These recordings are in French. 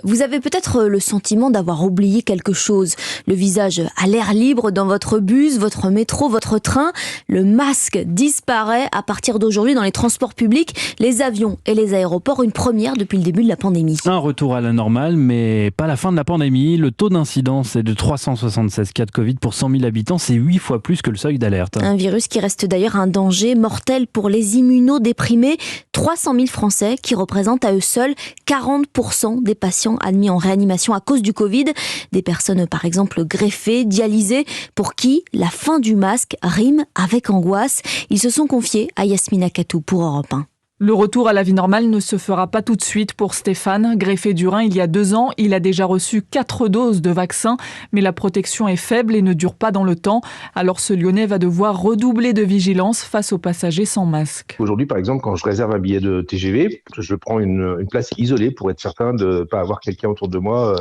Vous avez peut-être le sentiment d'avoir oublié quelque chose. Le visage à l'air libre dans votre bus, votre métro, votre train. Le masque disparaît à partir d'aujourd'hui dans les transports publics, les avions et les aéroports. Une première depuis le début de la pandémie. Un retour à la normale, mais pas la fin de la pandémie. Le taux d'incidence est de 376 cas de Covid pour 100 000 habitants. C'est 8 fois plus que le seuil d'alerte. Un virus qui reste d'ailleurs un danger mortel pour les immunodéprimés. 300 000 Français qui représentent à eux seuls 40% des patients admis en réanimation à cause du Covid. Des personnes par exemple greffées, dialysées, pour qui la fin du masque rime avec angoisse. Ils se sont confiés à Yasmina Katou pour Europe 1. Le retour à la vie normale ne se fera pas tout de suite pour Stéphane. Greffé du rein il y a 2 ans, il a déjà reçu 4 doses de vaccin, mais la protection est faible et ne dure pas dans le temps. Alors ce Lyonnais va devoir redoubler de vigilance face aux passagers sans masque. Aujourd'hui, par exemple, quand je réserve un billet de TGV, je prends une place isolée pour être certain de ne pas avoir quelqu'un autour de moi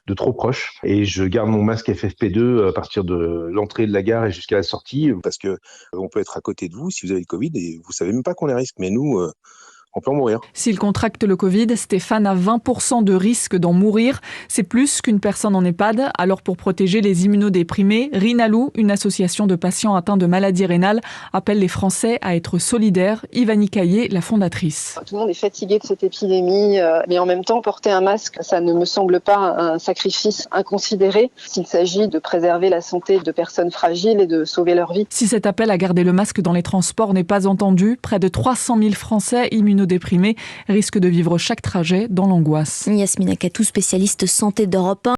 de trop proche. Et je garde mon masque FFP2 à partir de l'entrée de la gare et jusqu'à la sortie, parce que on peut être à côté de vous si vous avez le Covid et vous savez même pas qu'on est à risque. Mais nous, on peut en mourir. S'il contracte le Covid, Stéphane a 20% de risque d'en mourir. C'est plus qu'une personne en EHPAD. Alors pour protéger les immunodéprimés, Rinalou, une association de patients atteints de maladies rénales, appelle les Français à être solidaires. Ivani Caillé, la fondatrice. Tout le monde est fatigué de cette épidémie, mais en même temps, porter un masque, ça ne me semble pas un sacrifice inconsidéré s'il s'agit de préserver la santé de personnes fragiles et de sauver leur vie. Si cet appel à garder le masque dans les transports n'est pas entendu, près de 300 000 Français immunodéprimés risquent de vivre chaque trajet dans l'angoisse. Yasmina Katou, spécialiste santé d'Europe 1.